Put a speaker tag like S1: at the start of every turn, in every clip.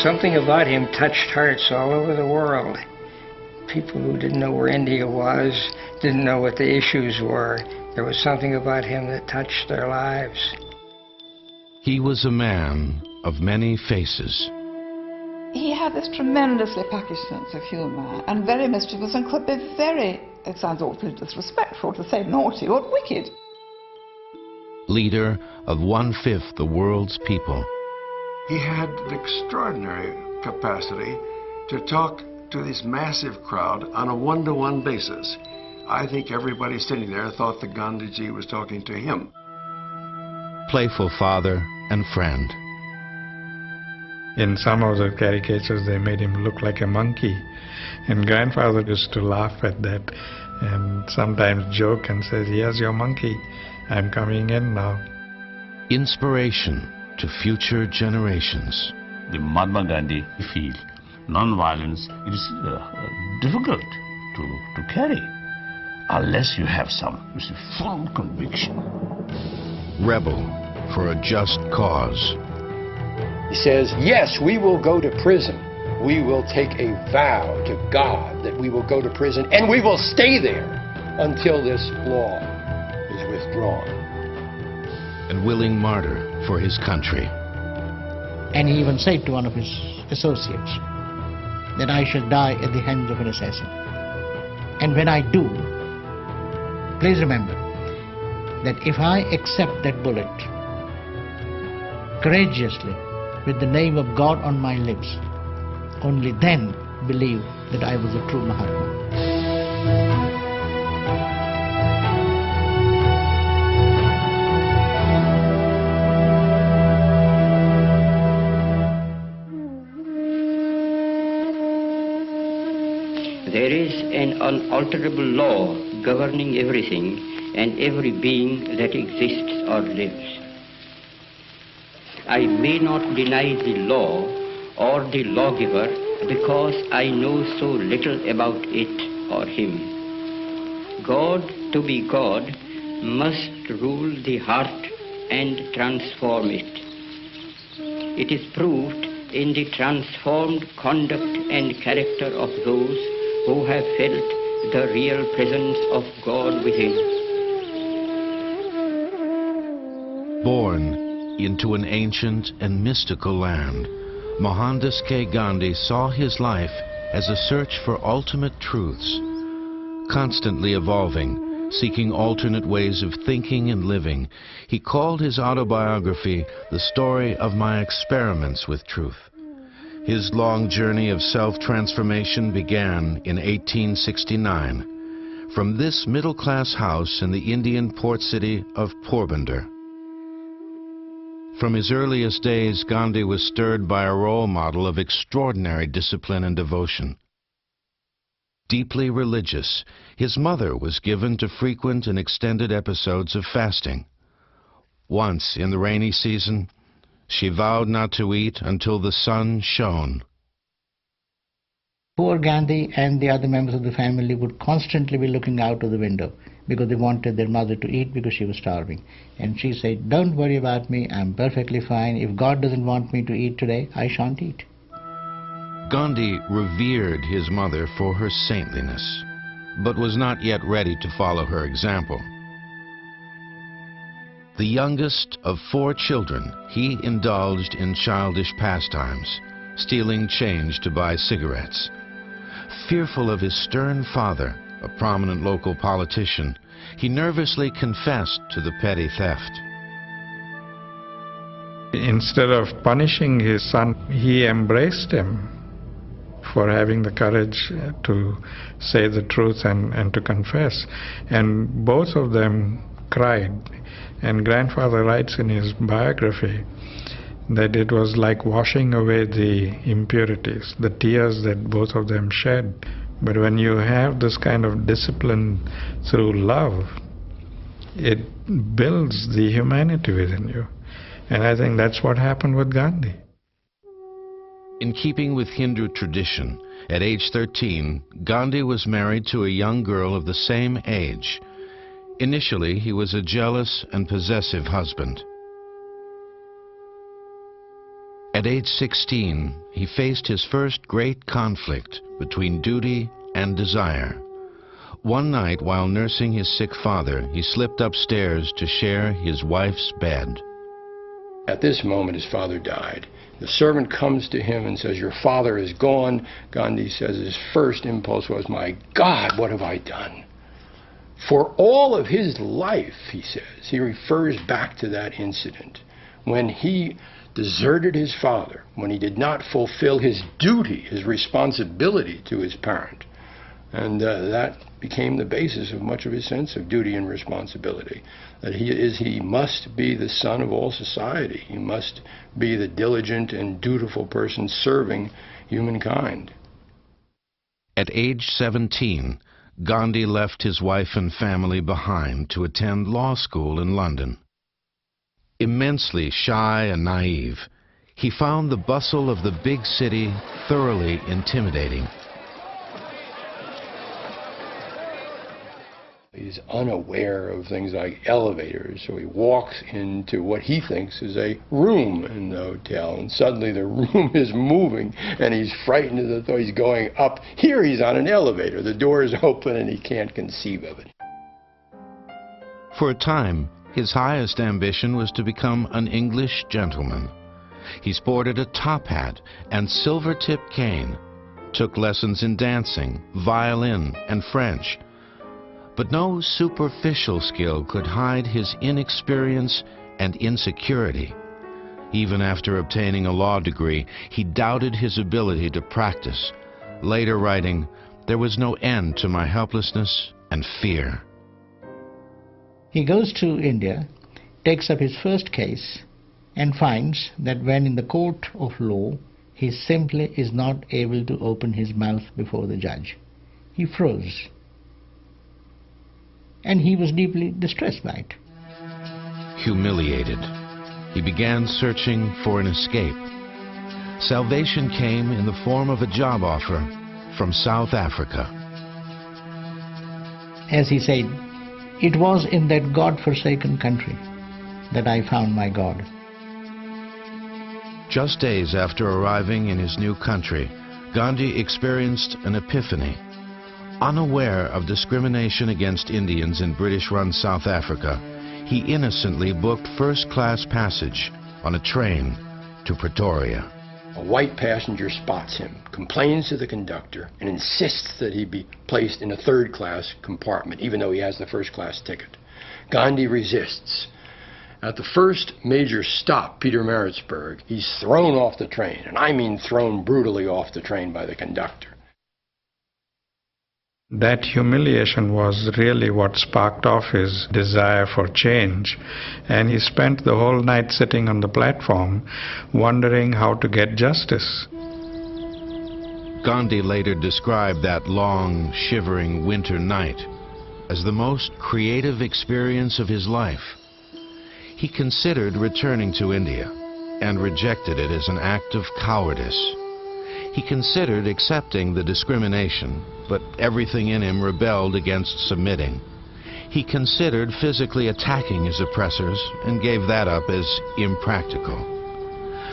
S1: Something about him touched hearts all over the world. People who didn't know where India was, didn't know what the issues were. There was something about him that touched their lives.
S2: He was a man of many faces.
S3: He had this tremendously puckish sense of humour and very mischievous and could be very, it sounds awfully disrespectful to say naughty or wicked.
S2: Leader of 1/5 the world's people.
S4: He had an extraordinary capacity to talk to this massive crowd on a one-to-one basis. I think everybody sitting there thought that Gandhiji was talking to him.
S2: Playful father and friend.
S5: In some of the caricatures, they made him look like a monkey. And grandfather used to laugh at that and sometimes joke and says, "Here's your monkey. I'm coming in now."
S2: Inspiration to future generations.
S6: The Mahatma Gandhi feel non-violence is difficult to carry unless you have some full conviction.
S2: Rebel for a just cause.
S7: He says, yes, we will go to prison. We will take a vow to God that we will go to prison and we will stay there until this law is withdrawn.
S2: And willing martyr for his country.
S8: And he even said to one of his associates that I shall die at the hands of an assassin. And when I do, please remember that if I accept that bullet courageously with the name of God on my lips, only then believe that I was a true Mahatma.
S9: There is an unalterable law governing everything and every being that exists or lives. I may not deny the law or the lawgiver because I know so little about it or him. God, to be God, must rule the heart and transform it. It is proved in the transformed conduct and character of those who have felt the real presence of God within.
S2: Born into an ancient and mystical land, Mohandas K. Gandhi saw his life as a search for ultimate truths, constantly evolving, seeking alternate ways of thinking and living. He called his autobiography the story of my experiments with truth. His long journey of self-transformation began in 1869 from this middle-class house in the Indian port city of Porbandar. From his earliest days, Gandhi was stirred by a role model of extraordinary discipline and devotion. Deeply religious, his mother was given to frequent and extended episodes of fasting. Once, in the rainy season, she vowed not to eat until the sun shone.
S8: Poor Gandhi and the other members of the family would constantly be looking out of the window because they wanted their mother to eat because she was starving. And she said, "Don't worry about me, I'm perfectly fine. If God doesn't want me to eat today, I shan't eat."
S2: Gandhi revered his mother for her saintliness, but was not yet ready to follow her example. The youngest of 4 children, he indulged in childish pastimes, stealing change to buy cigarettes. Fearful of his stern father, a prominent local politician, he nervously confessed to the petty theft.
S5: Instead of punishing his son, he embraced him for having the courage to say the truth and to confess. And both of them cried. And grandfather writes in his biography that it was like washing away the impurities, the tears that both of them shed. But when you have this kind of discipline through love, it builds the humanity within you. And I think that's what happened with Gandhi.
S2: In keeping with Hindu tradition, at age 13, Gandhi was married to a young girl of the same age. Initially, he was a jealous and possessive husband. At age 16, he faced his first great conflict between duty and desire. One night, while nursing his sick father, he slipped upstairs to share his wife's bed.
S7: At this moment, his father died. The servant comes to him and says, "Your father is gone." Gandhi says his first impulse was, "My God, what have I done?" For all of his life, he says, he refers back to that incident when he deserted his father, when he did not fulfill his duty, his responsibility to his parent. And that became the basis of much of his sense of duty and responsibility. That he must be the son of all society. He must be the diligent and dutiful person serving humankind.
S2: At age 17, Gandhi left his wife and family behind to attend law school in London. Immensely shy and naive, he found the bustle of the big city thoroughly intimidating.
S7: He's unaware of things like elevators, so he walks into what he thinks is a room in the hotel, and suddenly the room is moving, and he's frightened as though he's going up. Here he's on an elevator. The door is open, and he can't conceive of it.
S2: For a time, his highest ambition was to become an English gentleman. He sported a top hat and silver-tipped cane, took lessons in dancing, violin, and French. But no superficial skill could hide his inexperience and insecurity. Even after obtaining a law degree, he doubted his ability to practice, later writing, "There was no end to my helplessness and fear."
S8: He goes to India, takes up his first case, and finds that when in the court of law, he simply is not able to open his mouth before the judge. He froze. And he was deeply distressed by it.
S2: Humiliated, he began searching for an escape. Salvation came in the form of a job offer from South Africa.
S8: As he said, "It was in that God-forsaken country that I found my God."
S2: Just days after arriving in his new country, Gandhi experienced an epiphany. Unaware of discrimination against Indians in British-run South Africa, he innocently booked first-class passage on a train to Pretoria.
S7: A white passenger spots him, complains to the conductor, and insists that he be placed in a third-class compartment, even though he has the first-class ticket. Gandhi resists. At the first major stop, Pietermaritzburg, he's thrown off the train, and I mean thrown brutally off the train by the conductor.
S5: That humiliation was really what sparked off his desire for change, and he spent the whole night sitting on the platform wondering how to get justice.
S2: Gandhi later described that long, shivering winter night as the most creative experience of his life. He considered returning to India and rejected it as an act of cowardice. He considered accepting the discrimination, but everything in him rebelled against submitting. He considered physically attacking his oppressors and gave that up as impractical.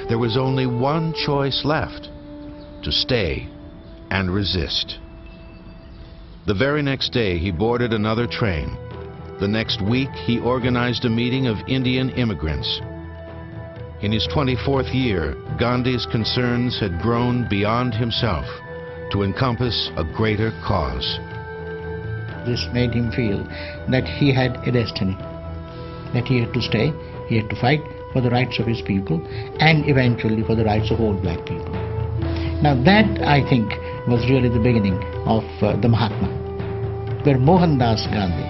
S2: There was only one choice left: to stay and resist. The very next day, he boarded another train. The next week, he organized a meeting of Indian immigrants. In his 24th year, Gandhi's concerns had grown beyond himself to encompass a greater cause.
S8: This made him feel that he had a destiny, that he had to stay, he had to fight for the rights of his people, and eventually for the rights of all black people. Now that, I think, was really the beginning of the Mahatma, where Mohandas Gandhi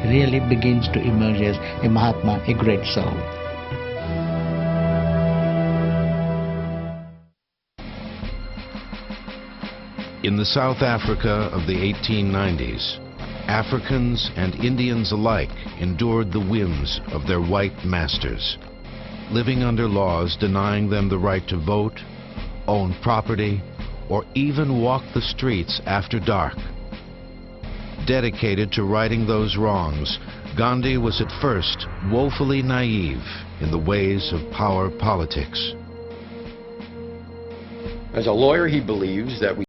S8: really begins to emerge as a Mahatma, a great soul.
S2: In the South Africa of the 1890s, Africans and Indians alike endured the whims of their white masters, living under laws denying them the right to vote, own property, or even walk the streets after dark. Dedicated to righting those wrongs, Gandhi was at first woefully naive in the ways of power politics.
S7: As a lawyer, he believes that we